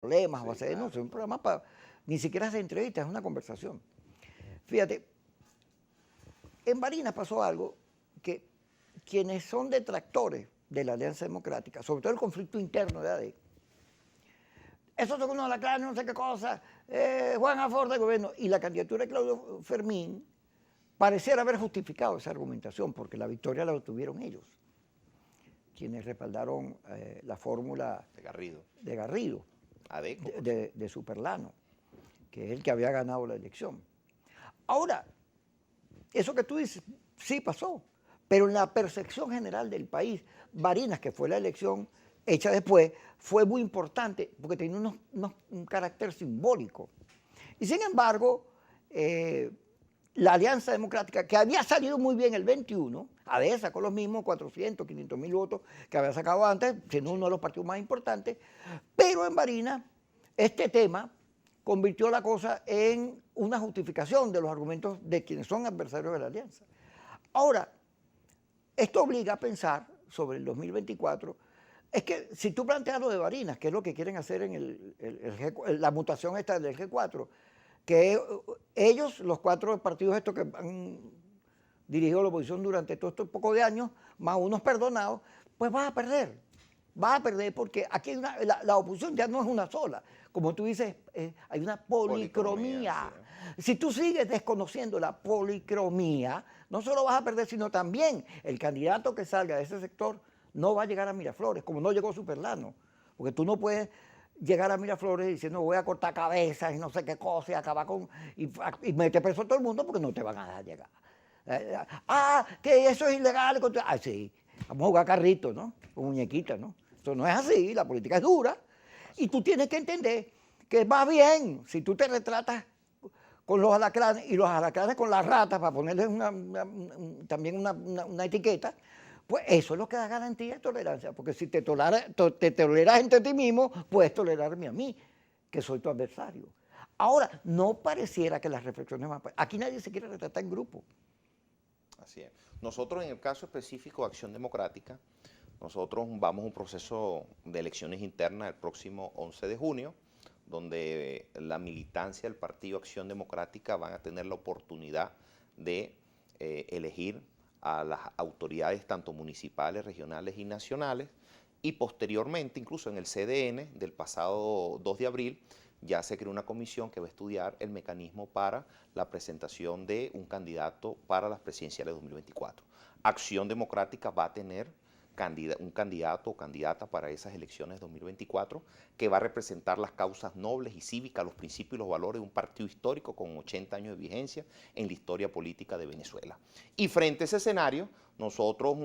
problemas Sí, o hacer claro. denuncias, un programa para, ni siquiera hacer entrevistas, es una conversación. Fíjate, en Barinas pasó algo que quienes son detractores de la Alianza Democrática, sobre todo el conflicto interno de AD, esos son unos alacranes, no sé qué cosa, Juan a favor del gobierno, y la candidatura de Claudio Fermín pareciera haber justificado esa argumentación, porque la victoria la obtuvieron ellos, quienes respaldaron la fórmula De Garrido, Adeco. de Superlano, que es el que había ganado la elección. Ahora, eso que tú dices, sí pasó, pero en la percepción general del país, Barinas, que fue la elección hecha después, fue muy importante porque tenía un carácter simbólico. Y sin embargo, la Alianza Democrática, que había salido muy bien el 21, AD sacó los mismos 400, 500 mil votos que había sacado antes, siendo uno de los partidos más importantes, pero en Barinas este tema convirtió la cosa en una justificación de los argumentos de quienes son adversarios de la alianza. Ahora, esto obliga a pensar sobre el 2024. Es que si tú planteas lo de Barinas, que es lo que quieren hacer en la mutación esta del G4, que ellos, los 4 partidos estos que han dirigido la oposición durante todos estos pocos de años, más unos perdonados, pues vas a perder. Vas a perder porque aquí la oposición ya no es una sola. Como tú dices, hay una policromía. Sí. Si tú sigues desconociendo la policromía, no solo vas a perder, sino también el candidato que salga de ese sector no va a llegar a Miraflores, como no llegó Superlano. Porque tú no puedes llegar a Miraflores diciendo voy a cortar cabezas y no sé qué cosa y acabar con... y meter preso a todo el mundo porque no te van a dejar llegar. Que eso es ilegal. Sí, vamos a jugar carrito, ¿no? Con muñequitas, ¿no? Eso no es así, la política es dura. Y tú tienes que entender que va bien si tú te retratas con los alacranes y los alacranes con las ratas para ponerles también una etiqueta, pues eso es lo que da garantía de tolerancia. Porque si te toleras entre ti mismo, puedes tolerarme a mí, que soy tu adversario. Ahora, no pareciera que las reflexiones más... Aquí nadie se quiere retratar en grupo. Así es. Nosotros en el caso específico de Acción Democrática, nosotros vamos a un proceso de elecciones internas el próximo 11 de junio, donde la militancia del Partido Acción Democrática van a tener la oportunidad de elegir a las autoridades tanto municipales, regionales y nacionales, y posteriormente, incluso en el CDN del pasado 2 de abril, ya se creó una comisión que va a estudiar el mecanismo para la presentación de un candidato para las presidenciales de 2024. Acción Democrática va a tener un candidato o candidata para esas elecciones de 2024 que va a representar las causas nobles y cívicas, los principios y los valores de un partido histórico con 80 años de vigencia en la historia política de Venezuela. Y frente a ese escenario, nosotros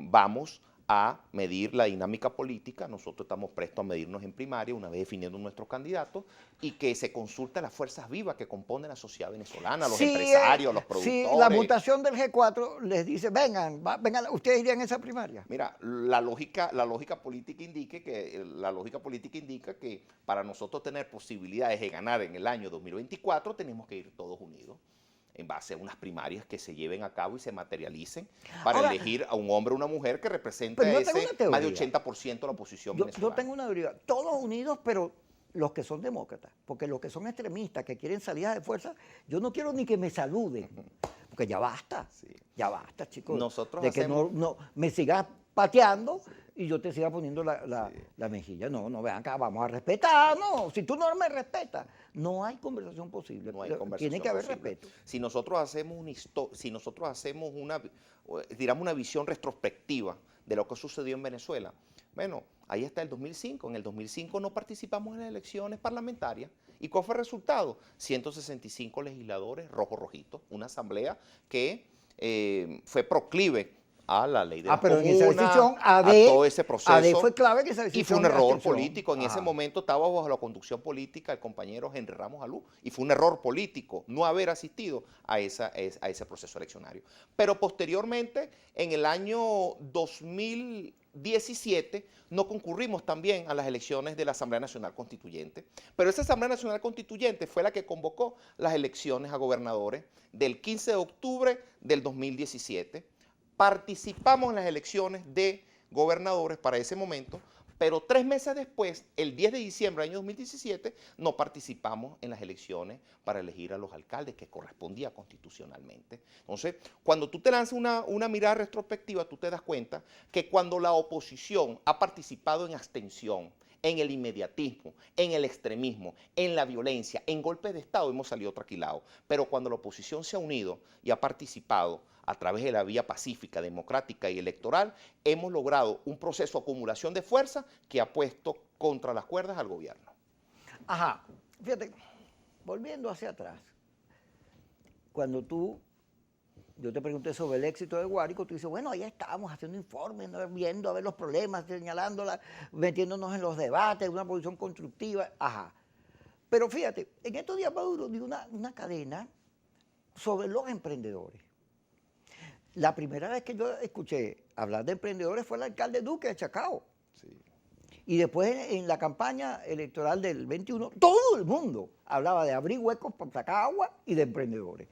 vamos a medir la dinámica política. Nosotros estamos prestos a medirnos en primaria una vez definiendo nuestros candidatos y que se consulte a las fuerzas vivas que componen la sociedad venezolana, los empresarios, los productores. Si la mutación del G4 les dice, vengan, ustedes irían a esa primaria. Mira, la lógica política indica que para nosotros tener posibilidades de ganar en el año 2024 tenemos que ir todos unidos en base a unas primarias que se lleven a cabo y se materialicen para elegir a un hombre o una mujer que represente a ese más de 80% de la oposición venezolana. Yo tengo una teoría, todos unidos, pero los que son demócratas, porque los que son extremistas, que quieren salidas de fuerza, yo no quiero ni que me saluden, porque ya basta, chicos, Nosotros de que no me sigas pateando y yo te siga poniendo la mejilla. No, vean acá, vamos a respetar, no, si tú no me respetas, no hay conversación posible, tiene que haber respeto. Si nosotros hacemos una visión retrospectiva de lo que sucedió en Venezuela, bueno, ahí está el 2005. En el 2005 no participamos en las elecciones parlamentarias. ¿Y cuál fue el resultado? 165 legisladores rojo-rojitos, una asamblea que fue proclive a la ley de la pero comuna, en esa decisión, a todo ese proceso. AD fue clave en esa decisión. Y fue un error político. En ese momento estaba bajo la conducción política el compañero Henry Ramos Alú. Y fue un error político no haber asistido a ese proceso eleccionario. Pero posteriormente, en el año 2017, no concurrimos también a las elecciones de la Asamblea Nacional Constituyente. Pero esa Asamblea Nacional Constituyente fue la que convocó las elecciones a gobernadores del 15 de octubre del 2017. Participamos en las elecciones de gobernadores para ese momento, Pero 3 meses después, el 10 de diciembre del año 2017, no participamos en las elecciones para elegir a los alcaldes que correspondía constitucionalmente. Entonces, cuando tú te lanzas una mirada retrospectiva, tú te das cuenta que cuando la oposición ha participado en abstención, en el inmediatismo, en el extremismo, en la violencia, en golpes de Estado, hemos salido tranquilados. Pero cuando la oposición se ha unido y ha participado a través de la vía pacífica, democrática y electoral, hemos logrado un proceso de acumulación de fuerza que ha puesto contra las cuerdas al gobierno. Ajá, fíjate, volviendo hacia atrás, cuando yo te pregunté sobre el éxito de Guárico, tú dices, bueno, allá estábamos haciendo informes, ¿no? Viendo a ver los problemas, señalándola, metiéndonos en los debates, una posición constructiva, ajá. Pero fíjate, en estos días Maduro dio una cadena sobre los emprendedores. La primera vez que yo escuché hablar de emprendedores fue el alcalde Duque de Chacao. Sí. Y después en la campaña electoral del 21, todo el mundo hablaba de abrir huecos para sacar agua y de emprendedores.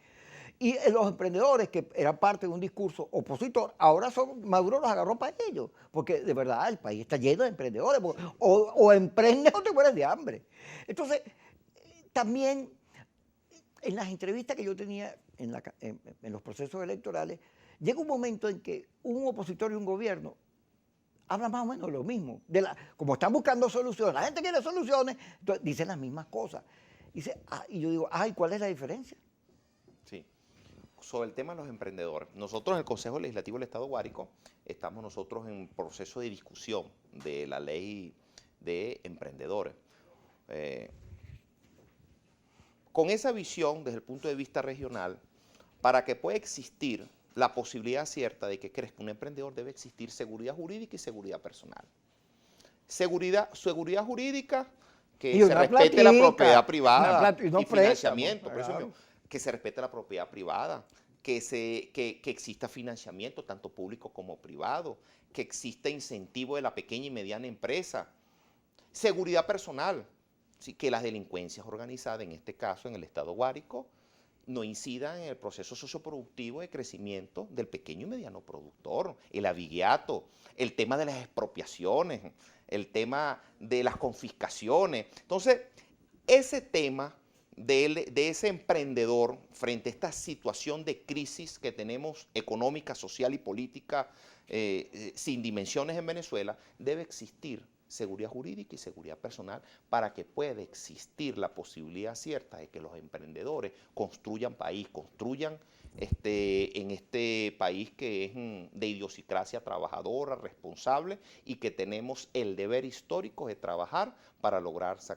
Y los emprendedores que eran parte de un discurso opositor, ahora Maduro los agarró para ellos, porque de verdad el país está lleno de emprendedores, o emprendes o te mueres de hambre. Entonces, también en las entrevistas que yo tenía en los procesos electorales, llega un momento en que un opositor y un gobierno hablan más o menos lo mismo. Como están buscando soluciones, la gente quiere soluciones, entonces dicen las mismas cosas. Y yo digo, ay, ¿cuál es la diferencia? Sí. Sobre el tema de los emprendedores, nosotros en el Consejo Legislativo del Estado Guárico estamos nosotros en proceso de discusión de la ley de emprendedores. Con esa visión desde el punto de vista regional, para que pueda existir la posibilidad cierta de que crezca un emprendedor, debe existir seguridad jurídica y seguridad personal. Seguridad jurídica, que Y se una respete la platica, propiedad privada y no y financiamiento, préstamos, por eso claro. mismo, que se respete la propiedad privada, que exista financiamiento tanto público como privado, que exista incentivo de la pequeña y mediana empresa. Seguridad personal, sí, que las delincuencias organizadas, en este caso en el Estado Guárico, no incidan en el proceso socioproductivo de crecimiento del pequeño y mediano productor, el aviguiato, el tema de las expropiaciones, el tema de las confiscaciones. Entonces, ese tema de ese emprendedor frente a esta situación de crisis que tenemos económica, social y política sin dimensiones en Venezuela, debe existir seguridad jurídica y seguridad personal para que pueda existir la posibilidad cierta de que los emprendedores construyan país, construyan en este país que es de idiosincrasia trabajadora, responsable y que tenemos el deber histórico de trabajar para lograr sacar